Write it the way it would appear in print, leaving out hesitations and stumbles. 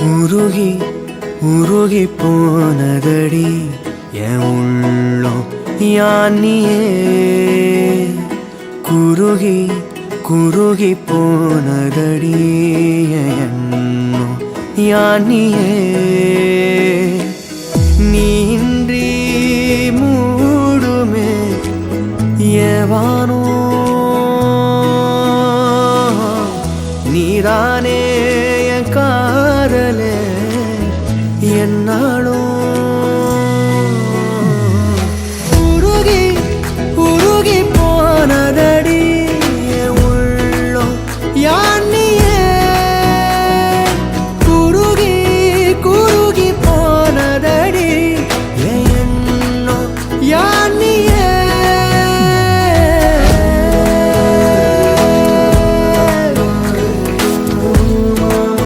உருகி உருகி போனதடி என் உள்ளம் யானியே குருகி குருகி போனதடி என் எண்ணம் யானியே நீன்றி மூடுமே ஏவானோ நீதானே என் காதலே என்னாலும்